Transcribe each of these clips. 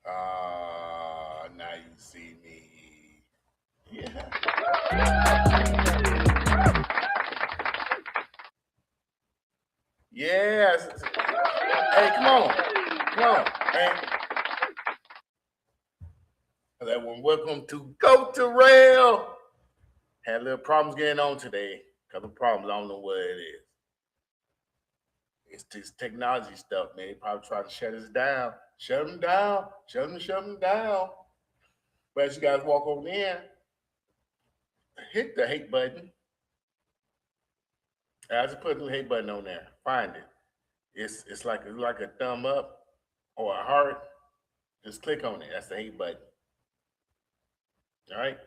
Now you see me. Yeah. Yes. Hey, come on. Hey. Everyone, welcome to 𝐂𝐎𝐏𝐿. Had a little problems getting on today. Couple problems. I don't know what it is. It's this technology stuff, man. They probably try to shut us down. Shut them down. Shut them down. But as you guys walk over there, hit the hate button. I just put the hate button on there. Find it. It's like a thumb up or a heart. Just click on it. That's the hate button. All right.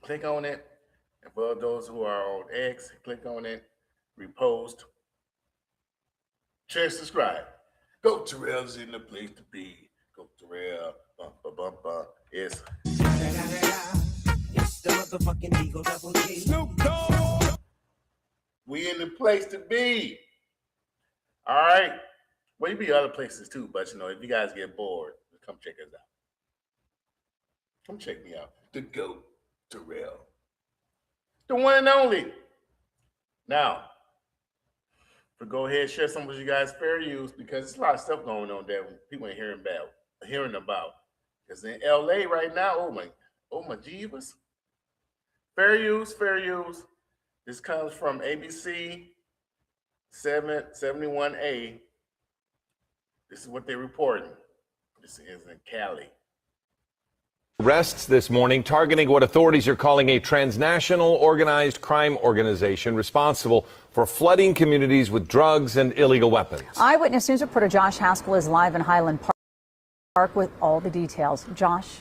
Click on it. And for those who are on X, click on it. Repost. Share, subscribe. 𝐂𝐎𝐏𝐿's in the place to be. 𝐂𝐎𝐏𝐿. It's the motherfucking Eagle Double G. Snoop Dogg. We in the place to be. All right. Well, you be other places too, but you know, if you guys get bored, come check us out. Come check me out. The 𝐂𝐎𝐏. The one and only. Now, go ahead and share some with you guys fair use, because there's a lot of stuff going on there people ain't hearing about. Because in LA right now, oh my jeebus. Fair use. This comes from ABC 771A. This is what they're reporting. This is in Cali. Arrests this morning targeting what authorities are calling a transnational organized crime organization responsible for flooding communities with drugs and illegal weapons. Eyewitness News reporter Josh Haskell is live in Highland Park with all the details. Josh.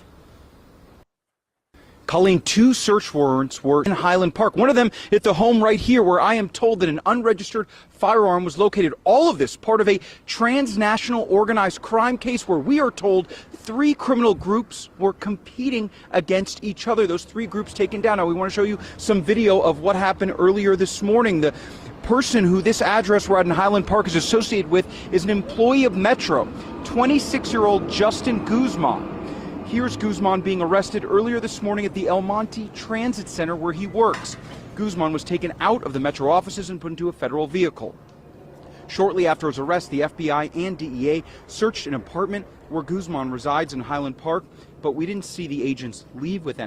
Colleen, 2 search warrants were in Highland Park. One of them at the home right here, where I am told that an unregistered firearm was located. All of this part of a transnational organized crime case where we are told 3 criminal groups were competing against each other. Those 3 groups taken down. Now, we want to show you some video of what happened earlier this morning. The person who this address we're at in Highland Park is associated with is an employee of Metro, 26-year-old Justin Guzman. Here's Guzman being arrested earlier this morning at the El Monte Transit Center where he works. Guzman was taken out of the Metro offices and put into a federal vehicle. Shortly after his arrest, the FBI and DEA searched an apartment where Guzman resides in Highland Park, but we didn't see the agents leave with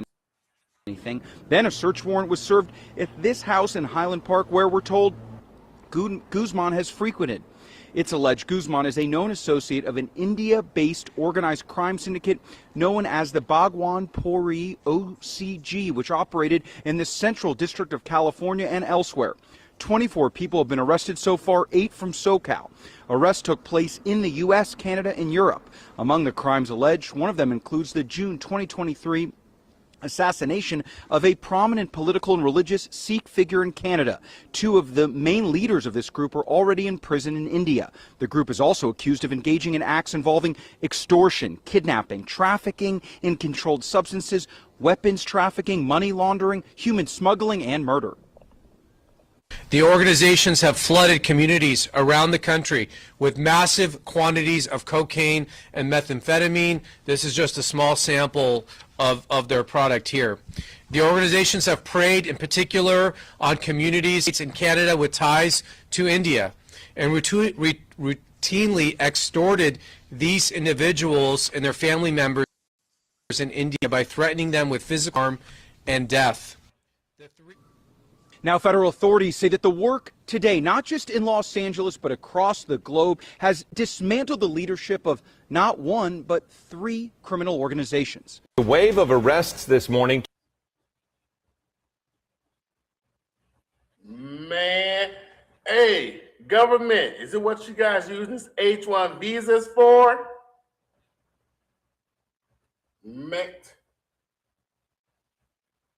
anything. Then a search warrant was served at this house in Highland Park where we're told Guzman has frequented. It's alleged Guzman is a known associate of an India-based organized crime syndicate known as the Bhagwanpuri OCG, which operated in the Central District of California and elsewhere. 24 people have been arrested so far, 8 from SoCal. Arrests took place in the U.S., Canada, and Europe. Among the crimes alleged, one of them includes the June 2023 assassination of a prominent political and religious Sikh figure in Canada. 2 of the main leaders of this group are already in prison in India. The group is also accused of engaging in acts involving extortion, kidnapping, trafficking in controlled substances, weapons trafficking, money laundering, human smuggling, and murder. The organizations have flooded communities around the country with massive quantities of cocaine and methamphetamine. This is just a small sample of their product here. The organizations have preyed in particular on communities in Canada with ties to India and routinely extorted these individuals and their family members in India by threatening them with physical harm and death. Now, federal authorities say that the work today, not just in Los Angeles, but across the globe, has dismantled the leadership of not 1, but 3 criminal organizations. The wave of arrests this morning. Man, hey, government, is it what you guys use this H-1 visas for? Mate.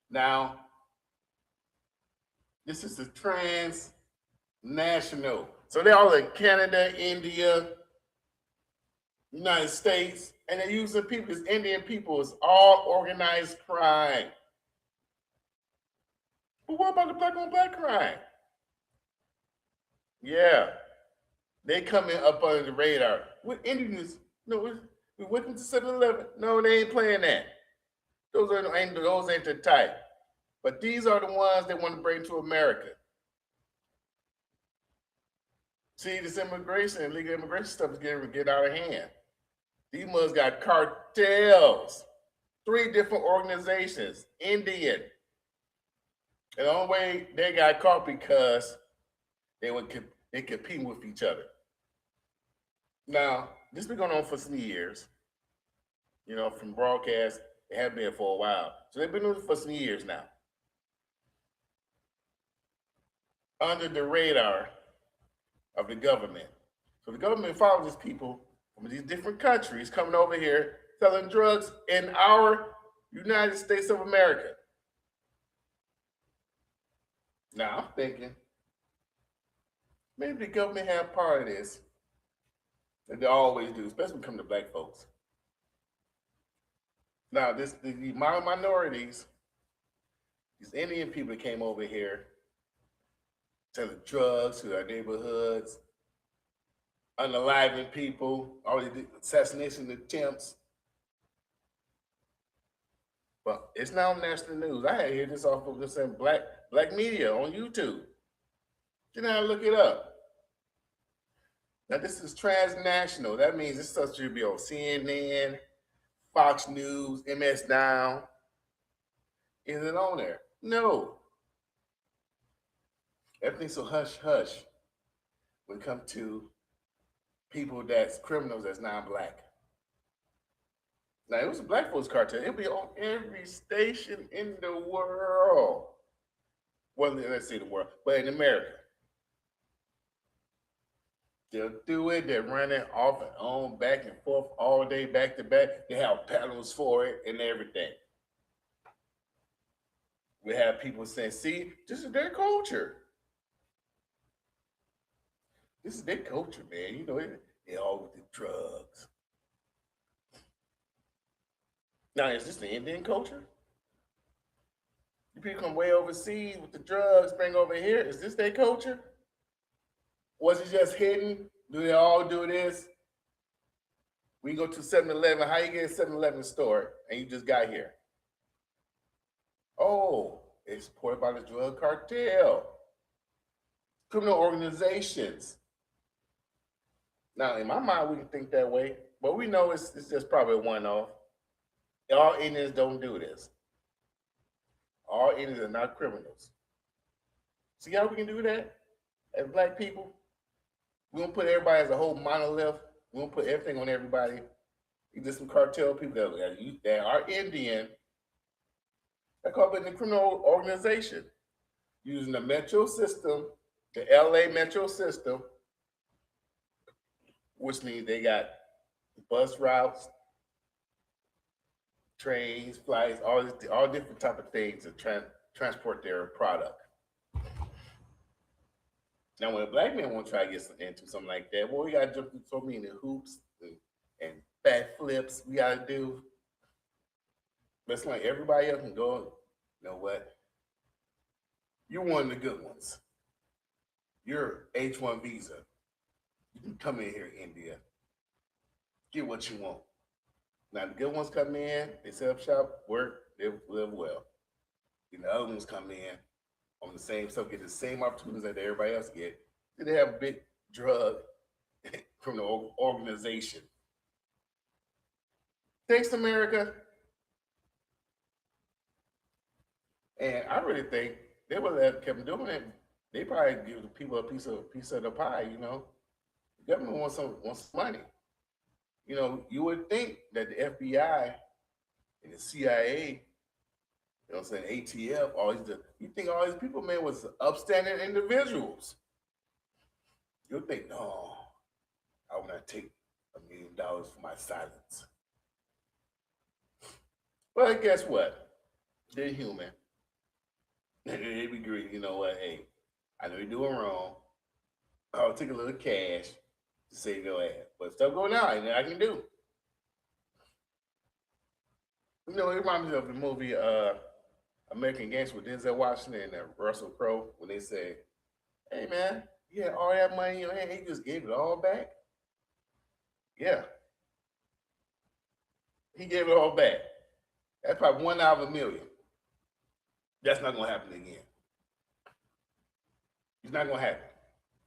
Now, this is the transnational. So they're all in Canada, India, United States, and they're using people, as Indian people, is all organized crime. But what about the black on black crime? Yeah, they coming up under the radar. With Indians, no, We went into 7-Eleven. No, they ain't playing that. Those ain't the type. But these are the ones they want to bring to America. See, this immigration, illegal immigration stuff is getting out of hand. These mugs got cartels, 3 different organizations, Indian. And the only way they got caught because they compete with each other. Now, this has been going on for some years. From broadcast, it have been for a while. So they've been doing it for some years now. Under the radar of the government. So the government follows these people from these different countries coming over here selling drugs in our United States of America. Now I'm thinking maybe the government have part of this, that they always do, especially when it comes to black folks. Now the minorities, these Indian people that came over here selling drugs to our neighborhoods, unaliving people, all these assassination attempts. But it's now national news. I had to hear this off of this black media on YouTube. You know how to look it up. Now this is transnational. That means this stuff should be on CNN, Fox News, MS Now. Is it on there? No. Everything's so hush-hush when it comes to people that's criminals that's non-black. Now, it was a black folks cartel. It'll be on every station in the world. Well, let's say the world, but in America. They'll do it. They're running off and on, back and forth all day, back to back. They have panels for it and everything. We have people saying, see, this is their culture. This is their culture, man. They all with the drugs. Now, is this the Indian culture? You people come way overseas with the drugs, bring over here. Is this their culture? Was it just hidden? Do they all do this? We go to 7-Eleven. How you get a 7-Eleven store and you just got here? Oh, it's supported by the drug cartel. Criminal organizations. Now, in my mind, we can think that way, but we know it's just probably a one-off. All Indians don't do this. All Indians are not criminals. See how we can do that as black people? We don't put everybody as a whole monolith. We don't put everything on everybody. There's some cartel people that are Indian. They're called in the criminal organization, using the metro system, the LA metro system, which means they got bus routes, trains, flights, all different type of things to transport their product. Now, when a black man want to try to get into something like that, well, we got to jump through so many hoops and back flips we got to do. But it's like everybody else can go, you know what? You're one of the good ones. You're H-1 visa. You can come in here, India. Get what you want. Now, the good ones come in, they set up shop, work, they live well. And the other ones come in on the same stuff, get the same opportunities that everybody else get. Then they have a big drug criminal organization. Thanks, America. And I really think they would have kept doing it. They probably give the people a piece of the pie, The government wants some money. You would think that the FBI and the CIA, ATF, you think all these people, man, was upstanding individuals. You'll think, no, I would not take $1 million for my silence. But guess what? They're human. They be greedy. You know what? Hey, I know you're doing wrong. I'll take a little cash to save your ass. But stuff going on, and I can do. It reminds me of the movie American Gangster with Denzel Washington and Russell Crowe when they say, hey, man, you had all that money in your hand, he just gave it all back? Yeah. He gave it all back. That's probably 1 out of a million. That's not gonna happen again. It's not gonna happen.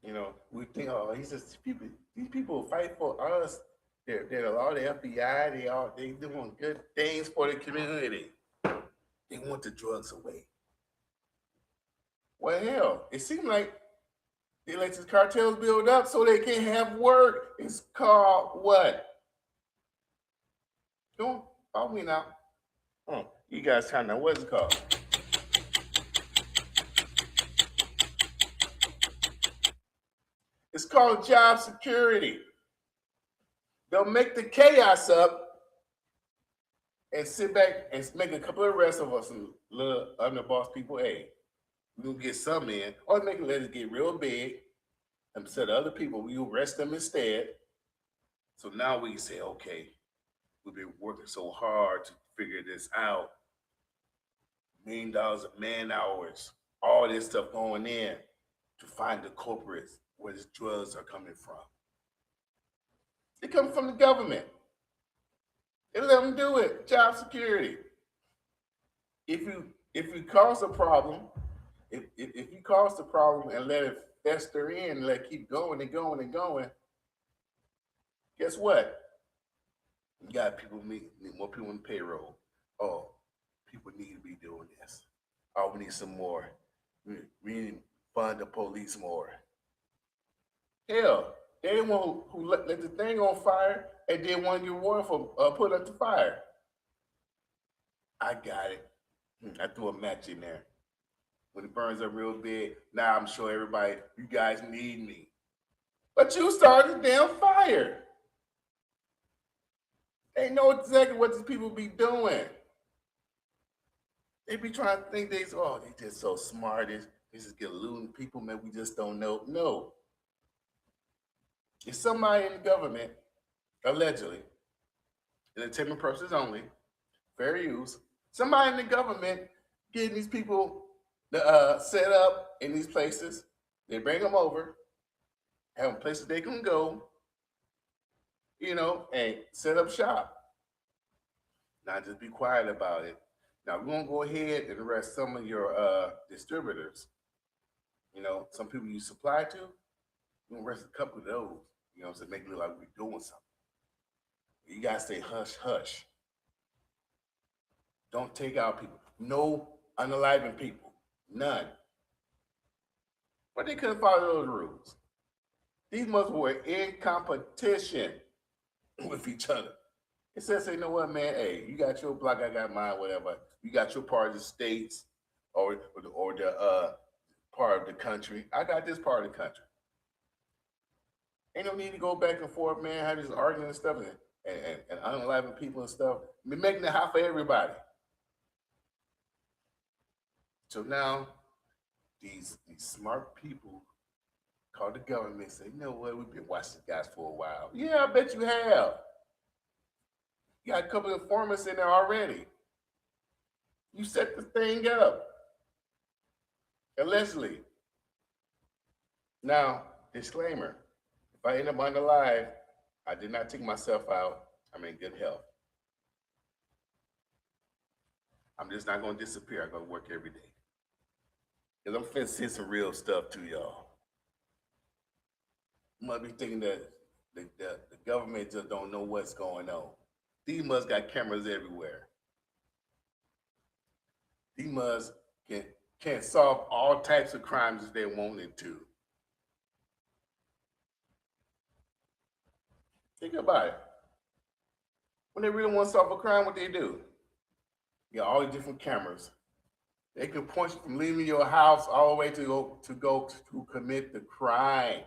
You know, we think, oh, he says these people fight for us. They're all the FBI. They doing good things for the community. They want the drugs away. Well, hell, it seems like they let these cartels build up so they can't have work. It's called what? Don't follow me now. You guys kind of know what's it called? It's called job security. They'll make the chaos up and sit back and make a couple of arrests of us and little underboss people. Hey, we'll get some in, or let it get real big and instead of other people, we arrest them instead. So now we can say, okay, we've been working so hard to figure this out. $1 million of man hours, all this stuff going in to find the culprits where these drugs are coming from. They come from the government. They let them do it. Job security. If you cause a problem, if you cause the problem and let it fester in and let it keep going and going and going, guess what? You got people need more people on the payroll. Oh, people need to be doing this. Oh, we need some more. We need to fund the police more. Hell, they didn't want who let the thing on fire and didn't want to get water for put up the fire. I got it. I threw a match in there. When it burns up real big, now I'm sure everybody, you guys need me. But you started the damn fire. They know exactly what these people be doing. They be trying to think they just so smart. They just get looting people, man, we just don't know. No. If somebody in the government, allegedly, in entertainment purposes only, fair use, somebody in the government getting these people set up in these places, they bring them over, have them places they can go, and set up shop. Not just be quiet about it. Now, we're going to go ahead and arrest some of your distributors. Some people you supply to, we're going to arrest a couple of those. So make it look like we're doing something. You got to say hush, hush. Don't take out people. No unaliving people. None. But they couldn't follow those rules. These must were in competition with each other. It says, you know what, man? Hey, you got your block, I got mine, whatever. You got your part of the states or the part of the country. I got this part of the country. Ain't no need to go back and forth, man. Have this arguing and stuff and unaliving people and stuff. We're making it hot for everybody. So now these smart people call the government and say, you know what, we've been watching guys for a while. Yeah, I bet you have. You got a couple of informants in there already. You set the thing up. Allegedly. Now, disclaimer. If I end up unalive, I did not take myself out. I'm in good health. I'm just not going to disappear. I'm going to work every day. Because I'm finna send some real stuff to y'all. You might be thinking that the government just don't know what's going on. These must got cameras everywhere. These must can solve all types of crimes if they wanted to. Think about it. When they really want to solve a crime, what they do? You got all these different cameras. They can point you from leaving your house all the way to commit the crime.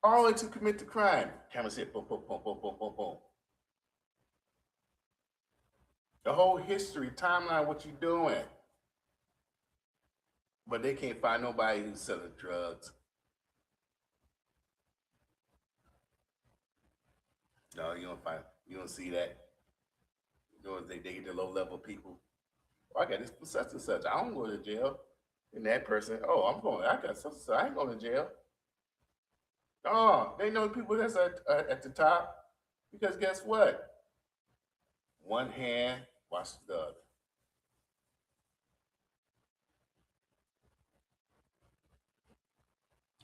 All the way to commit the crime. Camera said boom, boom, boom, boom, boom, boom, boom. The whole history, timeline, what you doing. But they can't find nobody who's selling drugs. No, you don't see that. They get the low level people. Oh, I got this for such and such. I don't go to jail. And that person, I got such and such. I ain't going to jail. Oh, they know the people that's at the top. Because guess what? One hand washes the other.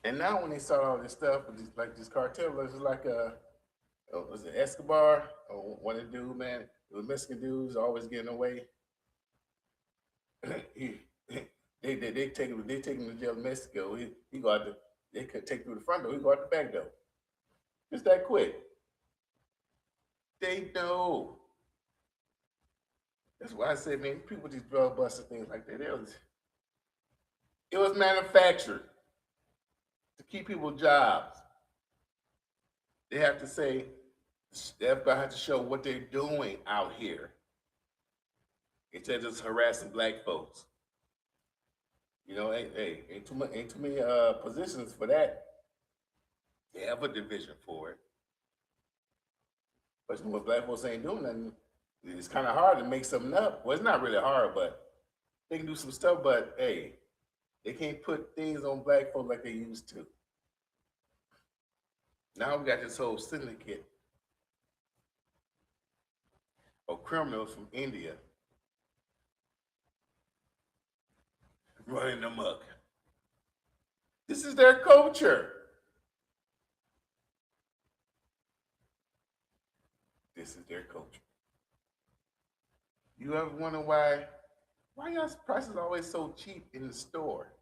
And now when they start all this stuff with this cartel, it's like was it Escobar or one of the dudes, man? It was Mexican dudes always getting away. they take him to jail in Mexico. He go out they could take through the front door. He go out the back door. Just that quick. They know. That's why I said, man, people with these drug busts and things like that, it was manufactured to keep people jobs. They have to say, they have to show what they're doing out here instead of just harassing black folks. You know, ain't too many positions for that. They have a division for it. But when black folks ain't doing nothing, it's kind of hard to make something up. Well, it's not really hard, but they can do some stuff. But hey, they can't put things on black folks like they used to. Now we got this whole syndicate of criminals from India running amok. This is their culture. This is their culture. You ever wonder why y'all prices always so cheap in the store?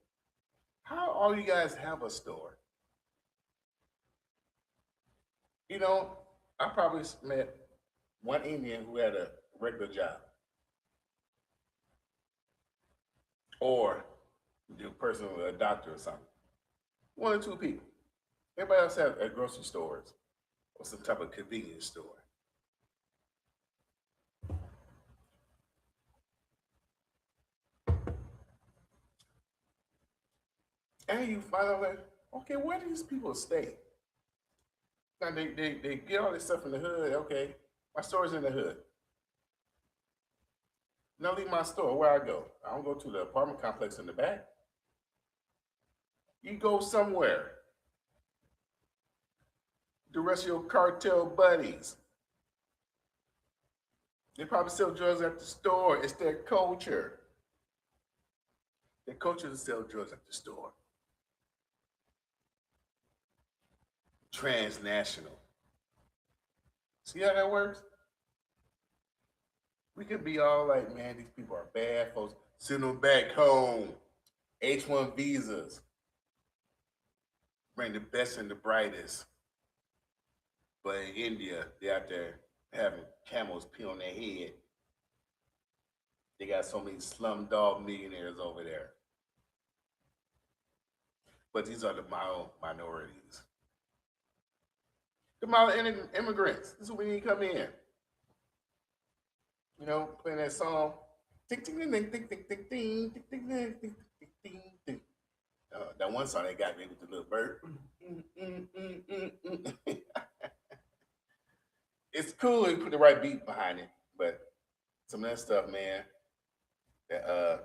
How all you guys have a store? You know, I probably met one Indian who had a regular job. Or the person with a doctor or something. One or two people. Everybody else have at grocery stores or some type of convenience store. And you find out like, okay, where do these people stay? Now they get all this stuff in the hood. Okay, my store's in the hood. Now leave my store. Where I go? I don't go to the apartment complex in the back. You go somewhere. The rest of your cartel buddies. They probably sell drugs at the store. It's their culture. Their culture is to sell drugs at the store. Transnational. See how that works? We could be all like, man, these people are bad folks. Send them back home. H-1 visas. Bring the best and the brightest. But in India, they're out there having camels pee on their head. They got so many slumdog millionaires over there. But these are the mild minorities. The mild immigrants. This is when you come in. You know, playing that song. That one song they got me with the little bird. It's cool if you put the right beat behind it, but some of that stuff, man, that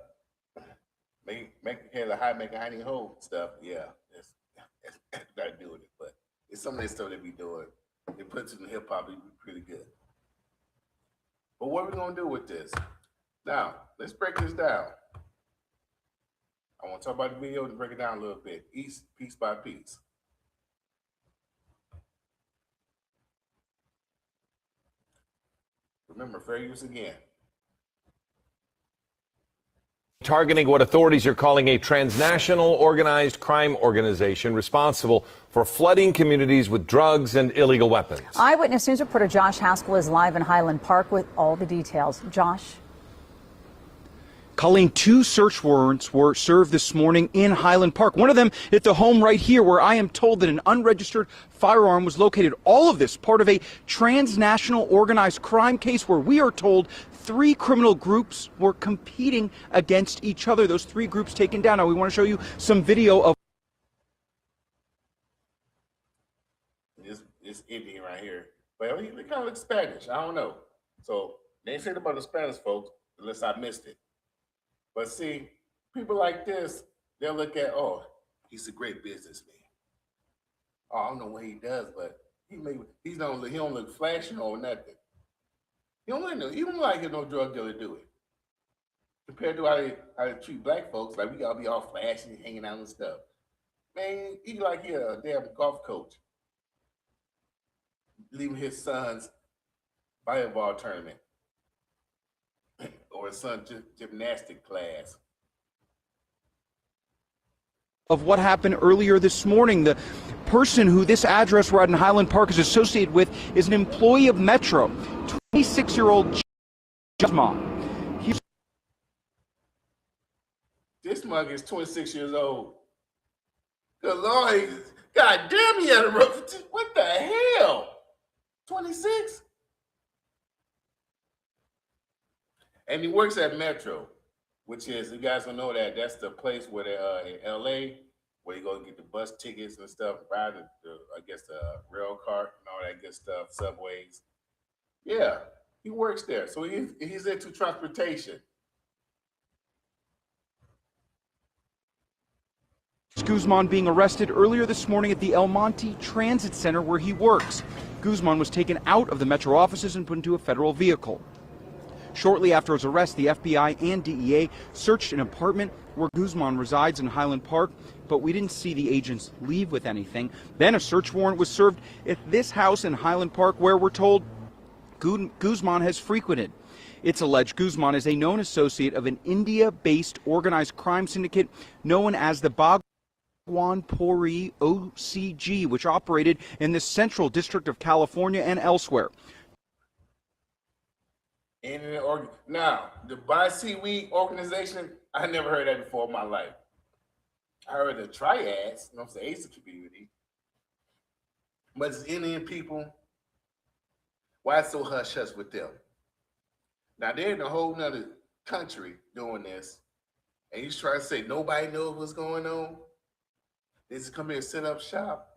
make the high, make a honey hole stuff, yeah, that's got to do with it. But it's some of that stuff they be doing. They put it in the hip hop, it be pretty good. But what are we gonna do with this? Now, let's break this down. I want to talk about the video to break it down a little bit, piece by piece. Remember, fair use again. Targeting what authorities are calling a transnational organized crime organization responsible for flooding communities with drugs and illegal weapons. Eyewitness News reporter Josh Haskell is live in Highland Park with all the details. Josh. Colleen, 2 search warrants were served this morning in Highland Park. One of them at the home right here where I am told that an unregistered firearm was located. All of this part of a transnational organized crime case where we are told 3 criminal groups were competing against each other. Those 3 groups taken down. Now we want to show you some video of this Indian right here. Well, he kind of looks Spanish. I don't know. So they ain't saying about the Spanish folks unless I missed it. But see, people like this, they'll look at, oh, he's a great businessman. Oh, I don't know what he does, but he don't look flashy or nothing. He don't like no drug dealer do it. Compared to how they treat black folks, like we gotta be all flashy and hanging out and stuff. Man, he like he a damn golf coach, leaving his son's volleyball tournament or his son's gymnastic class. Of what happened earlier this morning. The person who this address we're at in Highland Park is associated with is an employee of Metro, 26-year-old Guzman. This mug is 26 years old. Good Lord, God damn, he had a rough. What the hell? 26? And he works at Metro, which is, you guys don't know that, that's the place where they, in LA, where you go get the bus tickets and stuff, ride the rail car and all that good stuff, subways. Yeah, he works there. So he's into transportation. Guzman being arrested earlier this morning at the El Monte Transit Center where he works. Guzman was taken out of the Metro offices and put into a federal vehicle. Shortly after his arrest, the FBI and DEA searched an apartment where Guzman resides in Highland Park, but we didn't see the agents leave with anything. Then a search warrant was served at this house in Highland Park where we're told Guzman has frequented. It's alleged Guzman is a known associate of an India-based organized crime syndicate known as the Bhagwanpuri OCG, which operated in the Central District of California and elsewhere. Now, the 𝐒𝐈𝐄 organization, I never heard that before in my life. I heard the triads, you know what I'm saying, it's a community. But it's Indian people. Why so hush-hush with them? Now, they're in a whole nother country doing this, and he's trying to say nobody knows what's going on. They just come here and set up shop,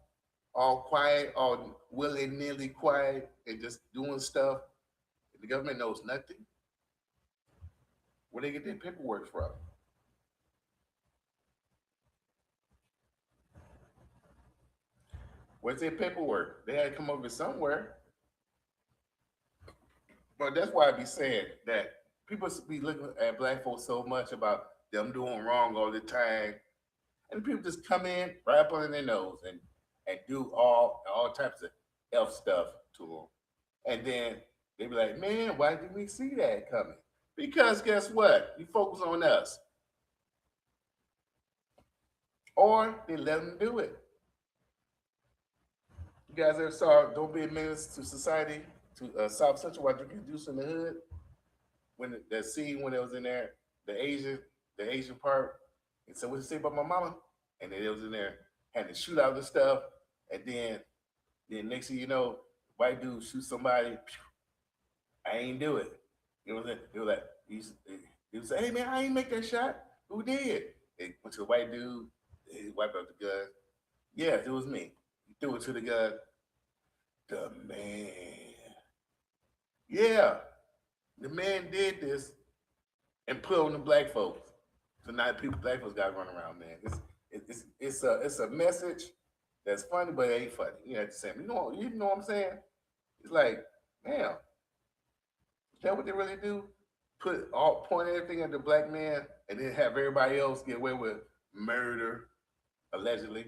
all quiet, all willy-nilly quiet, and just doing stuff. The government knows nothing. Where they get their paperwork from? Where's their paperwork? They had to come over somewhere. But that's why I be saying that people be looking at black folks so much about them doing wrong all the time. And people just come in, right up under their nose and do all types of F stuff to them. And then they be like, man, why didn't we see that coming? Because guess what? You focus on us. Or they let them do it. You guys ever saw Don't Be a Menace to Society, to South Central, while drinking juice in the hood? When that scene when it was in there, the Asian part, and so what you say about my mama? And then it was in there, had to shoot out the stuff, and then next thing you know, white dude shoot somebody. I ain't do it. It was like he was like, hey man, I ain't make that shot. Who did? They went to the white dude. He wiped out the gun. Yeah, it was me. He threw it to the gun. The man. Yeah, the man did this and put on the black folks. So now black folks got to run around, man. It's a message that's funny, but it ain't funny. You know, you know what I'm saying? It's like, damn. Is that what they really do? Point everything at the black man and then have everybody else get away with murder, allegedly.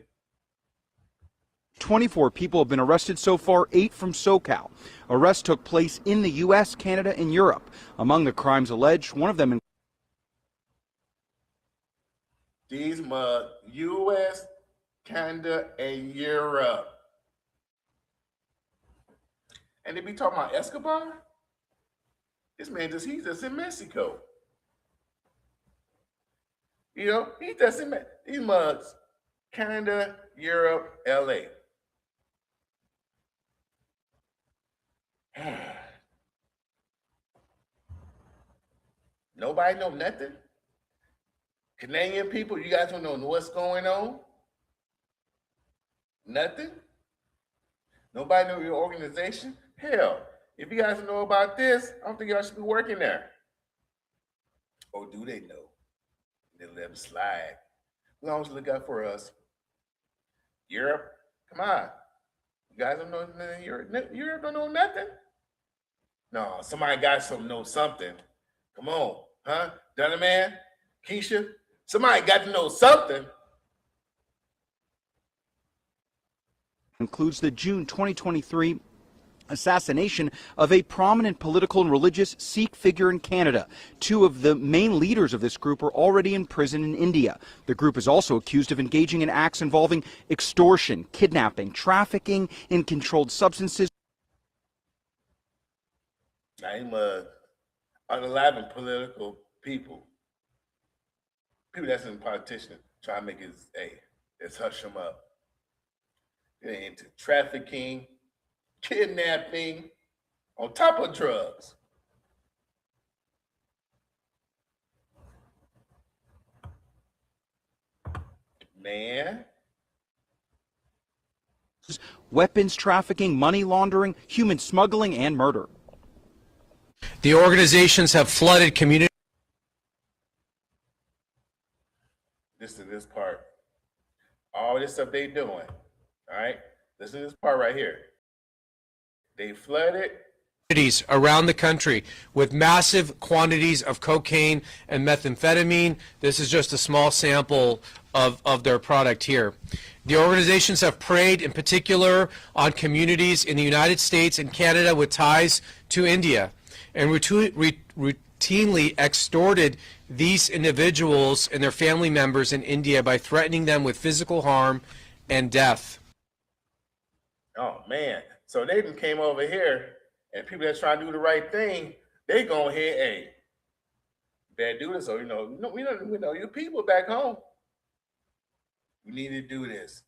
24 people have been arrested so far, 8 from SoCal. Arrests took place in the U.S., Canada, and Europe. Among the crimes alleged, one of them in these U.S., Canada, and Europe. And they be talking about Escobar? This man he's just in Mexico. You know, he's just in these mugs, Canada, Europe, LA. Nobody know nothing? Canadian people, you guys don't know what's going on? Nothing? Nobody know your organization? Hell, if you guys know about this, I don't think y'all should be working there. Or do they know? They let them slide. As long as look out for us. Europe, come on. You guys don't know nothing. Europe don't know nothing. No, somebody got to know something. Come on, huh? Dunner man, Keisha, somebody got to know something. Includes the June 2023 assassination of a prominent political and religious Sikh figure in Canada. Two of the main leaders of this group are already in prison in India. The group is also accused of engaging in acts involving extortion, kidnapping, trafficking in controlled substances. I'm unaliving political people. People that's in politicians trying to make it, hey, let's hush them up. They're into trafficking, kidnapping, on top of drugs. Man. Weapons trafficking, money laundering, human smuggling, and murder. The organizations have flooded communities. Listen to this part. All this stuff they doing, all right? Listen to this part right here. They flooded Around the country with massive quantities of cocaine and methamphetamine. This is just a small sample of their product here. The organizations have preyed in particular on communities in the United States and Canada with ties to India and routinely extorted these individuals and their family members in India by threatening them with physical harm and death. Oh man, so they even came over here, and people that try to do the right thing, they go ahead, hey, better do this. So we know your people back home. We need to do this.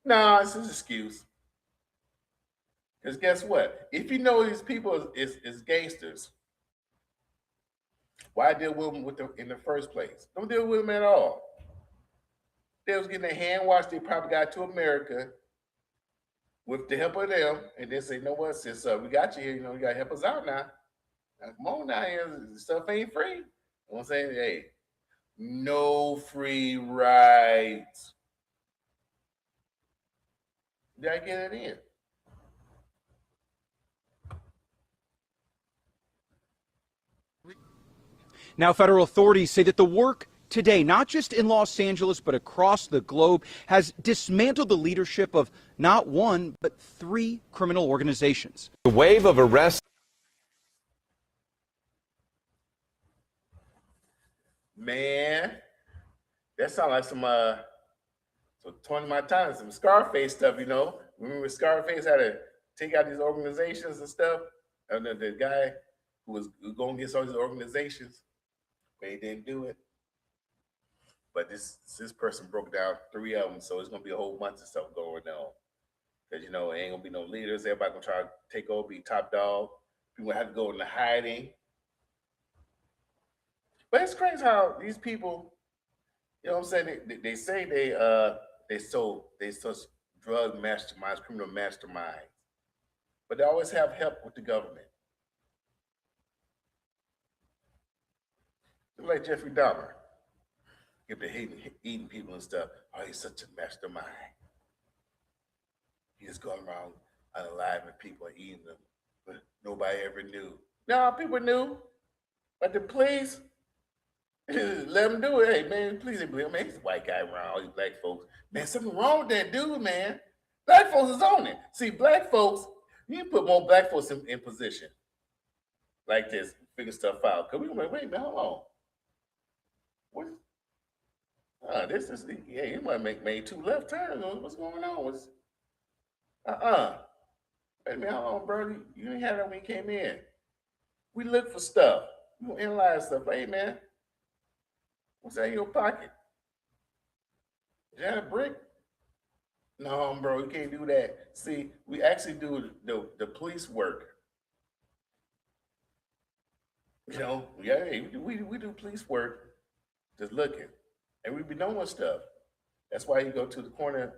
No, it's an excuse. Because guess what? If you know these people is gangsters, why deal with them in the first place? Don't deal with them at all. They was getting a hand wash. They probably got to America with the help of them, and they say, you know what, since we got you here, you got to help us out now. Come on now, here, stuff ain't free. You know what I'm saying? Hey, no free rides. You got to get it in. Now, federal authorities say that the work today, not just in Los Angeles, but across the globe, has dismantled the leadership of not one, but 3 criminal organizations. The wave of arrests. Man, that sounds like some so 20 my time, some Scarface stuff, Remember Scarface had to take out these organizations and stuff? And the guy who was going against all these organizations, but he didn't do it. But this person broke down 3 of them, so it's gonna be a whole bunch of stuff going on. Because it ain't gonna be no leaders. Everybody gonna try to take over, be top dog. People have to go into hiding. But it's crazy how these people, you know what I'm saying? They say they sold drug masterminds, criminal masterminds, but they always have help with the government. Like Jeffrey Dahmer, get to eating people and stuff. Oh, he's such a mastermind. He just going around unaliving people and eating them, but nobody ever knew. No, people knew, but the police let him do it. Hey, man, please believe him. Man, he's a white guy around all these black folks. Man, something wrong with that dude, man. Black folks is on it. See, black folks, you put more black folks in position like this, figure stuff out. Because we gonna wait a minute, hold on. What? This is, yeah, you might made 2 left turns. What's going on? Wait a minute, hold on, bro. You didn't have that when you came in. We look for stuff. We analyze stuff. Hey, man, what's that in your pocket? Is that a brick? No, bro, you can't do that. See, we actually do the police work. Yeah, we do police work. Just looking, and we be knowing stuff. That's why you go to the corner,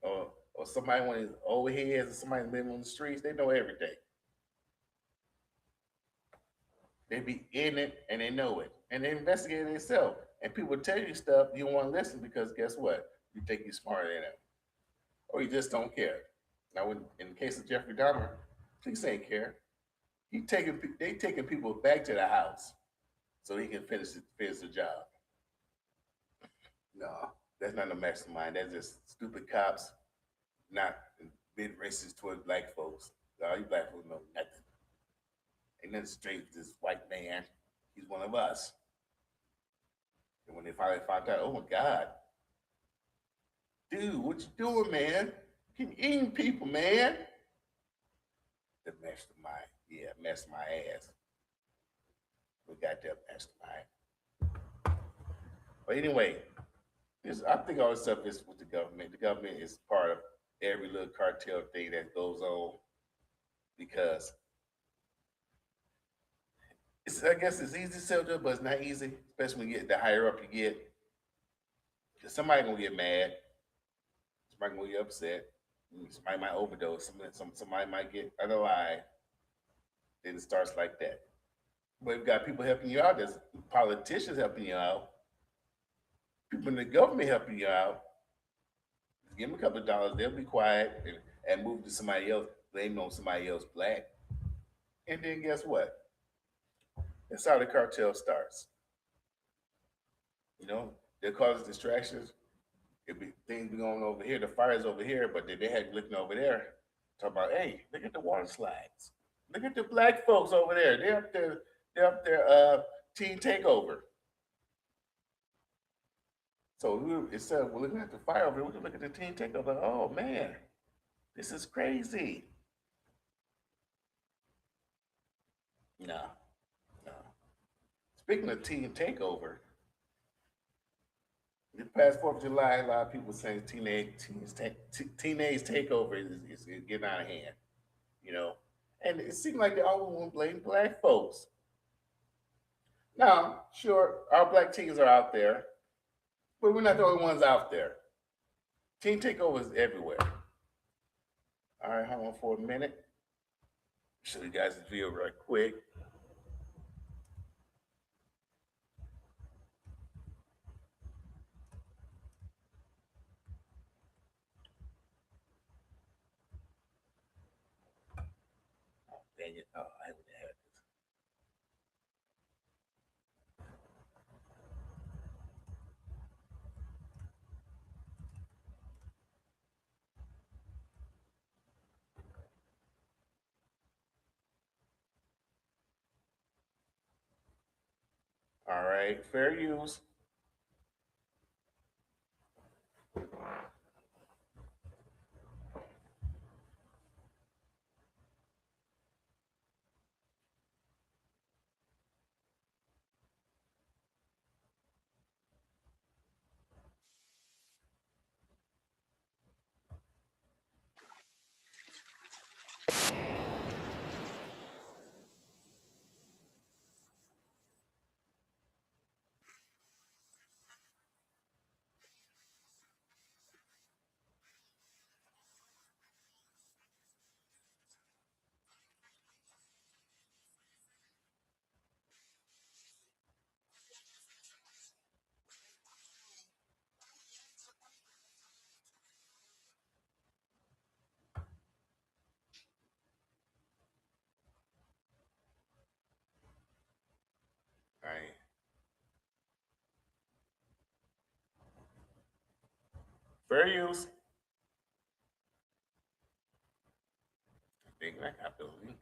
or somebody when it's overheads, or somebody living on the streets. They know everything. They be in it and they know it, and they investigate it themselves. And people tell you stuff you don't want to listen because guess what? You think you're smarter than them, or you just don't care. Now, in the case of Jeffrey Dahmer, police ain't care. They taking people back to the house so he can finish the job. No, that's not a mastermind. That's just stupid cops not being racist towards black folks. All you black folks know nothing. Ain't nothing straight with this white man. He's one of us. And when they finally found out, oh my God, dude, what you doing, man? You eating people, man. The mastermind. Yeah, messed my ass. We got that mastermind. But anyway, I think all this stuff is with the government. The government is part of every little cartel thing that goes on because I guess it's easy to sell it, but it's not easy, especially when you get the higher up you get. Because somebody gonna get mad. Somebody gonna get upset. Somebody might overdose. Somebody might get unalive. Then it starts like that. But we've got people helping you out. There's politicians helping you out. People in the government helping you out. Just give them a couple of dollars. They'll be quiet and move to somebody else, blame on somebody else black. And then guess what? That's how the cartel starts. You know, they cause distractions. Things be going over here. The fire's over here, but they had looking over there, talking about, hey, look at the water slides. Look at the black folks over there. They're up there, teen takeover. So instead of looking at the fire over here, we can look at the teen takeover. Like, oh man, this is crazy. No. Speaking of teen takeover, this past 4th of July, a lot of people saying teenage takeover is getting out of hand, you know. And it seemed like they always want to blame black folks. Now, sure, our black teens are out there, but we're not the only ones out there. Teen takeover is everywhere. All right, hold on for a minute. Show you guys this video real quick. Dang it. Oh, I would have had this. All right, fair use. All right. Fair use. I think I got the link.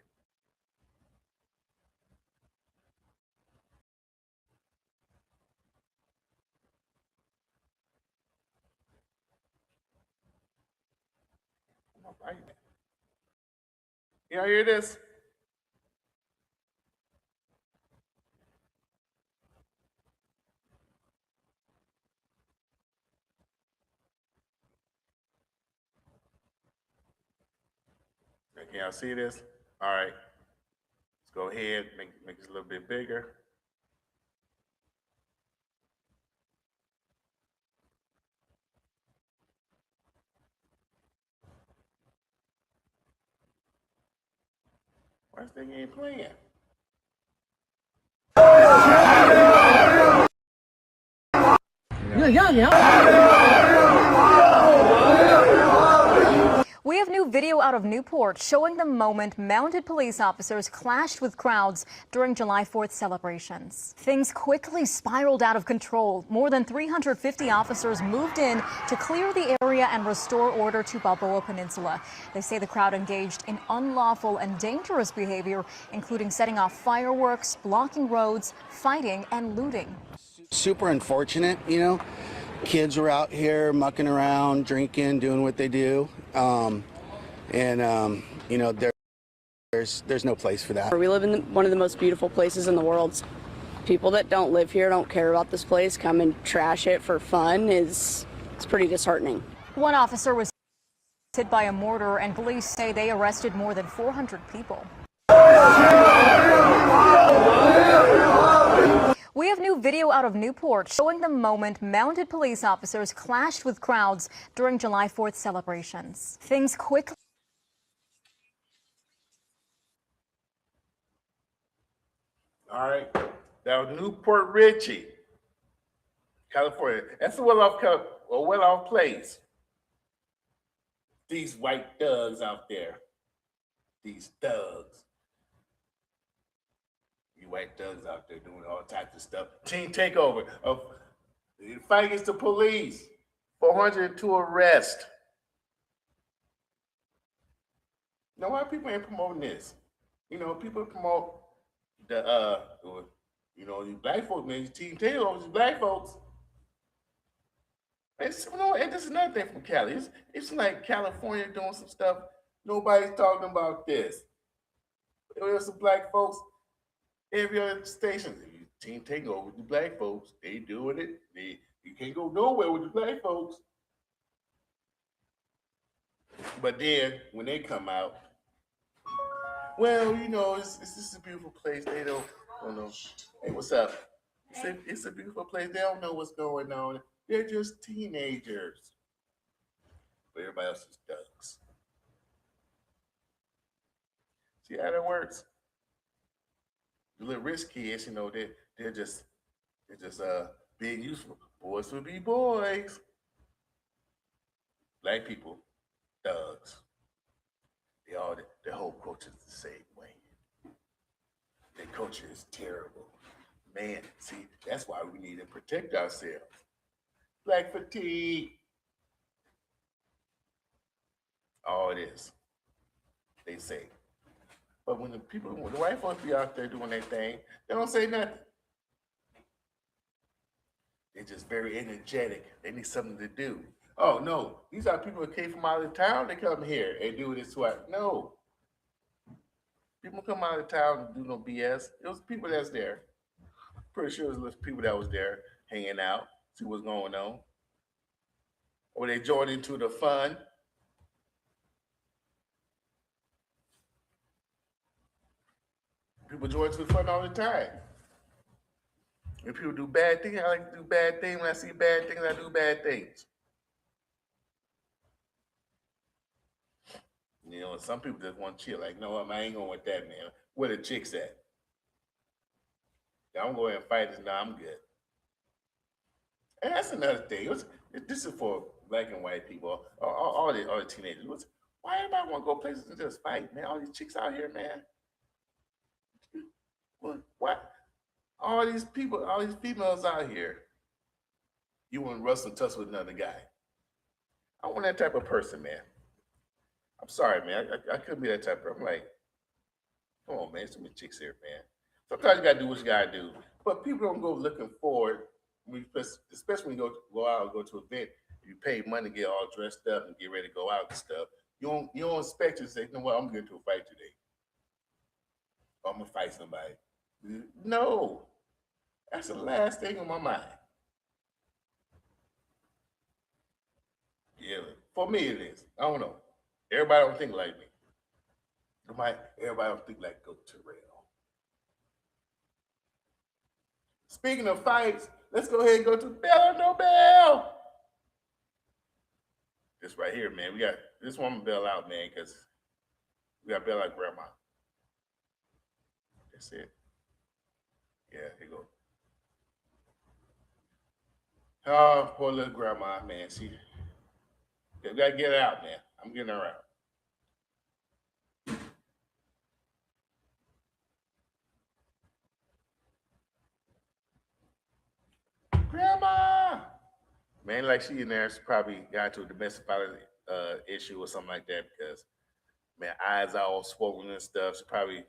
I'm not writing it. Y'all hear this? Can y'all see this? All right. Let's go ahead, make this a little bit bigger. Why this thing ain't playing? We have new video. video out of Newport showing the moment mounted police officers clashed with crowds during July 4th celebrations. Things quickly spiraled out of control. More than 350 officers moved in to clear the area and restore order to Balboa Peninsula. They say the crowd engaged in unlawful and dangerous behavior, including setting off fireworks, blocking roads, fighting, and looting. Super unfortunate, you know. Kids were out here mucking around, drinking, doing what they do, you know, there's no place for that. We live in one of the most beautiful places in the world. People that don't live here, don't care about this place, come and trash it for fun it's pretty disheartening. One officer was hit by a mortar, and police say they arrested more than 400 people. We have new video out of Newport showing the moment mounted police officers clashed with crowds during July 4th celebrations. Things quickly. All right, that was Newport Richie, California. That's a well-off place. These white thugs out there. These thugs. You white thugs out there doing all types of stuff. Team takeover of the fight against the police. 402 arrests. Now, why people ain't promoting this? You know, people promote the you know, these black folks, man, these team takeovers, these black folks. It's, you know, and this is another thing from Cali. It's like California doing some stuff. Nobody's talking about this. There's some black folks. Every other station, team taking over with the black folks. They doing it. You can't go nowhere with the black folks. But then when they come out, well, you know, it's just a beautiful place. They don't know. Hey, what's up? It's a beautiful place. They don't know what's going on. They're just teenagers. But everybody else is thugs. See how that works? The little rich kids, you know, they're just being useful. Boys will be boys. Black people, thugs. Their whole culture is the same way. Their culture is terrible. Man, see, that's why we need to protect ourselves. Black fatigue. All it is, they say. But when the white folks be out there doing their thing, they don't say nothing. They're just very energetic. They need something to do. Oh no, these are people that came from out of town. They come here and do this to us. No, people come out of town and do no BS. It was people that's there. Pretty sure it was people that was there hanging out, see what's going on, or they joined into the fun. People join to the fun all the time. If people do bad things, I like to do bad things. When I see bad things, I do bad things. You know, some people just want to chill. Like, no, I ain't going with that, man. Where the chicks at? I'm going and fight this. No, I'm good. And that's another thing. This is for black and white people, all the teenagers. Why everybody want to go places and just fight, man? All these chicks out here, man. What? All these people, all these females out here. You want to wrestle and tussle with another guy. I want that type of person, man. I'm sorry, man. I couldn't be that type of person. I'm like, come on, man. So many chicks here, man. Sometimes you got to do what you got to do. But people don't go looking forward, especially when you go out and go to an event. You pay money to get all dressed up and get ready to go out and stuff. You don't expect to say, you know what, I'm going to a fight today. Or I'm going to fight somebody. No. That's the last thing on my mind. Yeah, for me it is. I don't know. Everybody don't think like me. Everybody don't think like Go Terrell. Speaking of fights, let's go ahead and go to Bell or No Bell. This right here, man. We got this one Bell out, man, because we got Bell out grandma. That's it. Yeah, here you go. Oh, poor little grandma, man. We gotta get her out, man. I'm getting her out. Grandma. Man, like she in there, she probably got into a domestic violence issue or something like that because, man, eyes all swollen and stuff. She probably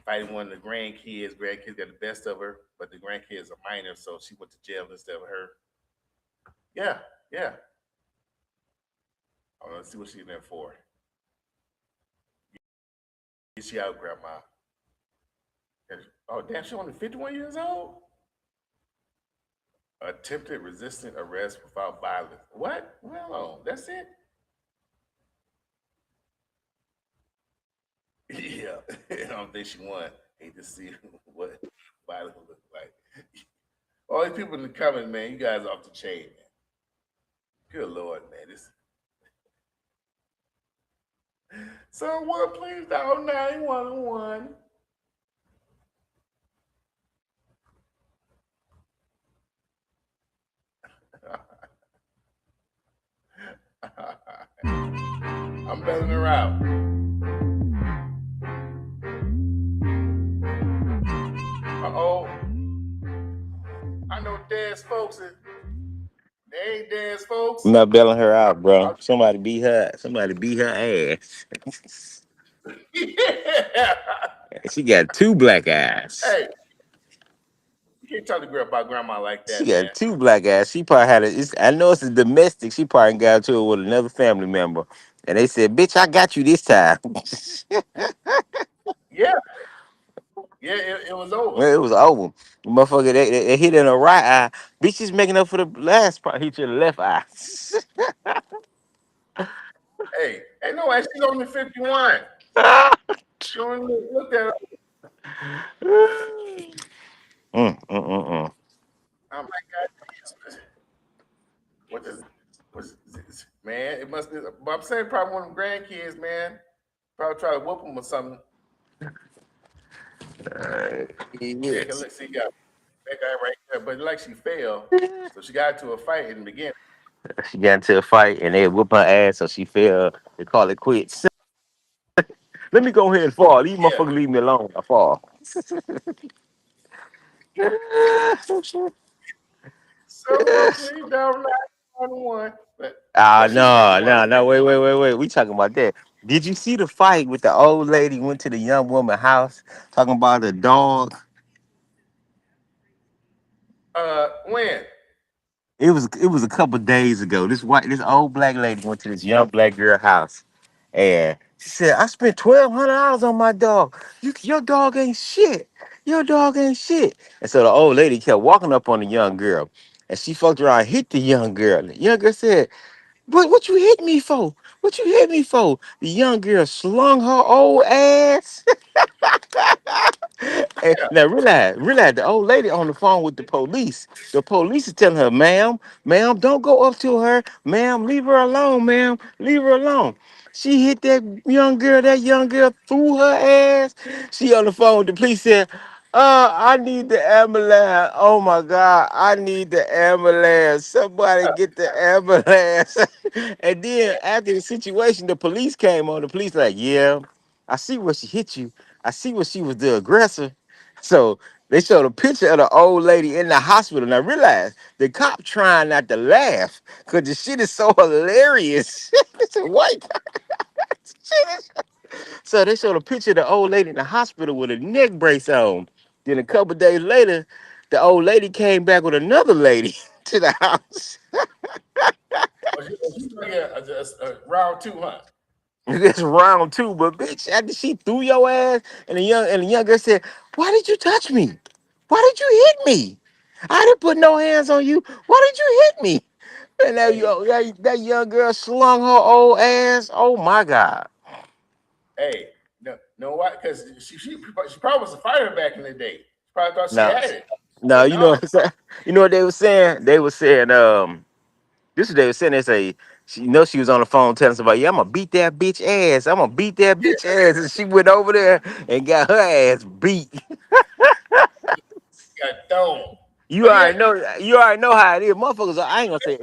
fighting one of the grandkids. Grandkids got the best of her, but the grandkids are minor, so she went to jail instead of her. Yeah, yeah. Oh, let's see what she's in there for. Get she out, Grandma. Oh, damn, she's only 51 years old? Attempted resistant arrest without violence. What? Well, that's it? Yeah, I don't think she won. Hate to see what violence look like. All these people in the comments, man, you guys are off the chain, man. Good Lord, man. This someone please dial 911. I'm bailing her out. Uh-oh. I know Dad's folks. They ain't Dad's folks. I'm not bailing her out, bro. Somebody beat her. Somebody beat her ass. Yeah. She got 2 black eyes. Hey, you can't talk to girl about grandma like She that, man. got 2 black eyes. She probably had I know it's a domestic. She probably got to it with another family member. And they said, bitch, I got you this time. Yeah. Yeah, it was over. Well, it was over. The motherfucker, they hit in the right eye. Bitch is making up for the last part. Hit you in the left eye. Hey, no, she's only 51. She only looked at her. Mm. I'm like, God, what is this? Man, it must be. But I'm saying probably one of them grandkids, man. Probably try to whoop them or something. Yeah, look, see, got that guy right there. But like she fell, so she got into a fight in the beginning. She got into a fight and they whoop her ass, so she fell. They call it quits. Let me go ahead and fall. These Yeah. motherfuckers leave me alone. I fall. Someone please down 911. Ah, But she's no, 51. no, no. Wait. We talking about that. Did you see the fight with the old lady went to the young woman house talking about the dog? When? It was a couple days ago. This old black lady went to this young black girl house, and she said, "I spent $1,200 on my dog. Your dog ain't shit. Your dog ain't shit." And so the old lady kept walking up on the young girl, and she fucked around, and hit the young girl. The young girl said, What you hit me for? What you hit me for?" The young girl slung her old ass. And Yeah. now realize the old lady on the phone with the police. The police is telling her, ma'am, don't go up to her. Ma'am, leave her alone, ma'am. Leave her alone. She hit that young girl. That young girl threw her ass. She on the phone with the police said, I need the ambulance. Oh my God, I need the ambulance. Somebody get the ambulance. And then after the situation, the police came on. The police like, yeah, I see where she hit you. I see where she was the aggressor. So they showed a picture of the old lady in the hospital. Now realize the cop trying not to laugh because the shit is so hilarious. It's a white guy. So they showed a picture of the old lady in the hospital with a neck brace on. Then a couple days later, the old lady came back with another lady to the house. She's gonna get round 2, huh? That's round 2, but bitch, after she threw your ass, and the young girl said, "Why did you touch me? Why did you hit me? I didn't put no hands on you. Why did you hit me?" And Hey, that young girl slung her old ass. Oh my God. hey, no, know what? Because she probably was a fighter back in the day. She probably thought she No, had it, no, but you know no. what I'm saying? You know what they were saying? They were saying, this is what they were saying. They say, she was on the phone telling somebody, yeah, I'm gonna beat that bitch ass. I'm gonna beat that Yeah, bitch ass. And she went over there and got her ass beat. got thrown. You But yeah, already know. You already know how it is, motherfuckers. I ain't gonna say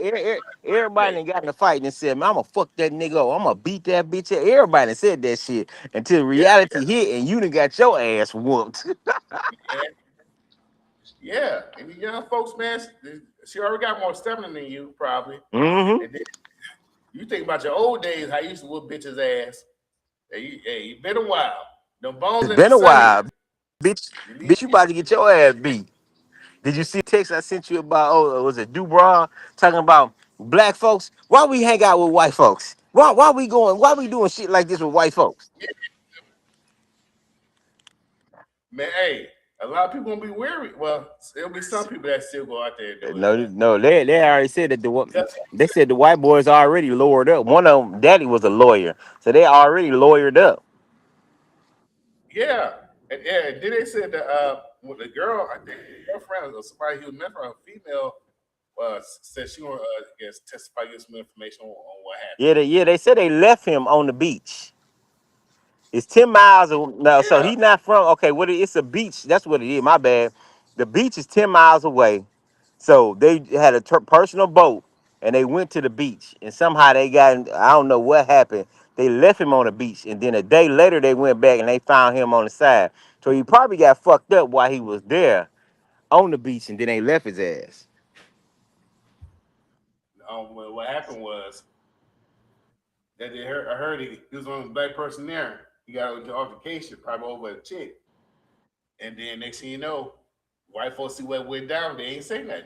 everybody hey, done got in a fight and said, "Man, I'm gonna fuck that nigga up. I'm gonna beat that bitch." Everybody done said that shit until yeah, reality hit and you done got your ass whooped. man. Yeah, and the young folks, man, She already got more stamina than you, probably. Mm-hmm. And then you think about your old days, how you used to whoop bitches' ass. Hey, been a while. The bones It's in the been a cement. while, bitch. You about to get your ass beat. Did you see the text I sent you about? Oh, was it Dubra talking about black folks? Why we hang out with white folks? Why we going? Why we doing shit like this with white folks? Man, hey, a lot of people gonna be weary. Well, there'll be some people that still go out there and do it. No, they already said that That's- they said the white boys already lawyered up. One of them, daddy was a lawyer, so they already lawyered up. Yeah, and then they said that with the girl, I think her friend or somebody who met her, a female, said she want to testify, get some information on what happened. They said they left him on the beach. It's 10 miles now, so Yeah. he's not from. Okay, it's a beach. That's what it is. My bad. The beach is 10 miles away. So they had a personal boat and they went to the beach and somehow they got, I don't know what happened. They left him on the beach and then a day later they went back and they found him on the side. So he probably got fucked up while he was there on the beach and then they left his ass. Well, what happened was that I heard he was one black person there. He got into altercation, probably over a chick. And then next thing you know, white folks see what went down. They ain't say nothing.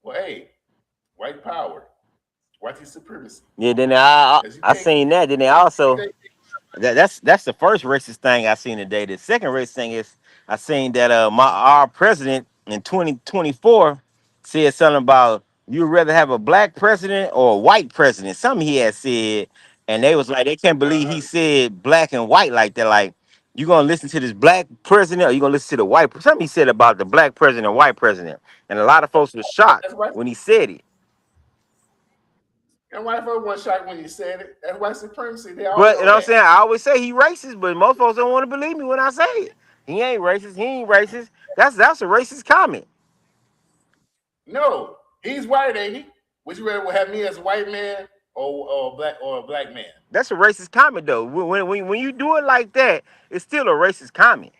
Hey, white power, white supremacy. Yeah, then I seen that. Then they also that's the first racist thing I seen today. The second racist thing is I seen that our president in 2024 said something about you'd rather have a black president or a white president. Something he had said, and they was like they can't believe he said black and white like that. Like you gonna listen to this black president or you gonna listen to the white? Something he said about the black president and white president, and a lot of folks were shocked when he said it. And white folks weren't shocked when you said it. That's white supremacy. They all But know you know what I'm that. saying? I always say he racist, but most folks don't want to believe me when I say it. He ain't racist. He ain't racist. That's a racist comment. No, he's white, ain't he? Would you rather have me as a white man or a black man? That's a racist comment though. When you do it like that, it's still a racist comment.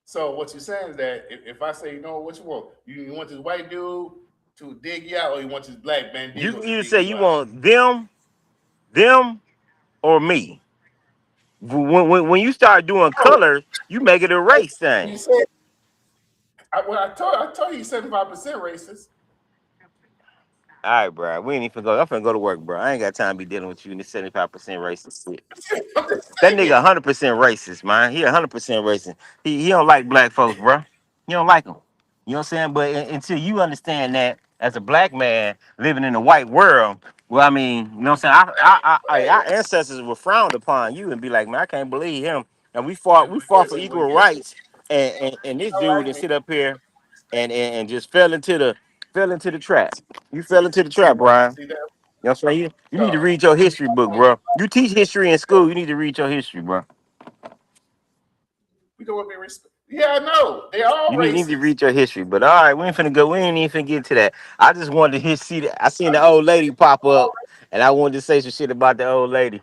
So what you're saying is that if I say, what you want? You want this white dude to dig you out, or you want this black man? You can either say you want them, or me. When you start doing colors, you make it a race thing. You said, I told you 75% racist. All right, bro. We ain't even go. I'm finna go to work, bro. I ain't got time to be dealing with you in this 75% racist shit. That nigga 100% racist, man. He 100% racist. He don't like black folks, bro. He don't like them. You know what I'm saying? But until you understand that as a black man living in a white world, well, I mean, you know what I'm saying? Our ancestors were frowned upon you and be like, man, I can't believe him. And we fought for equal rights. And this dude that sit up here and just fell into the trap. You fell into the trap, Brian. See that? You know what I'm saying? You need to read your history book, bro. You teach history in school. You need to read your history, bro. We don't want to be respect. Yeah, I know. They all You racist. need to read your history. But all right, we ain't finna go. We ain't even finna get to that. I just wanted to see that. I seen the old lady pop up, and I wanted to say some shit about the old lady.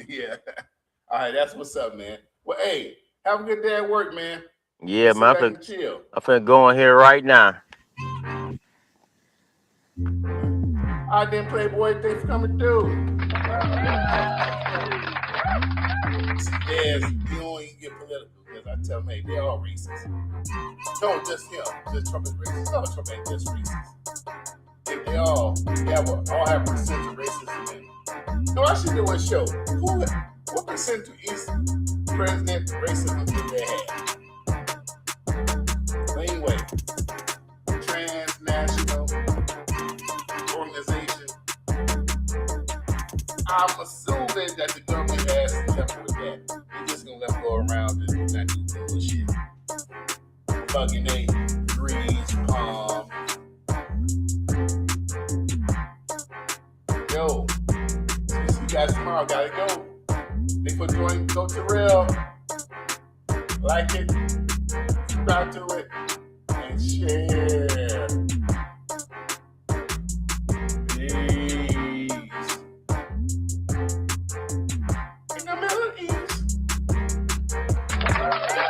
Yeah. All right, that's what's up, man. Well, hey, have a good day at work, man. Yeah, Sit man. back and chill. I'm finna go in here right now. I didn't Playboy. Thanks for coming through. Yes, you don't even get political because I tell them, hey, they all racist. No, just him. Just Trump is racist. No, Trump ain't just racist. They all have percent of racism in it. No, I should do a show. What percent to each president racism do they have? But anyway, transnational organization. I'm assuming that the government has to help with that. They're just gonna let them go around and not do bullshit. Fucking trees, palm. Yo, see you guys tomorrow. Gotta go. They put join, go to real. Like it, subscribe to it, and share.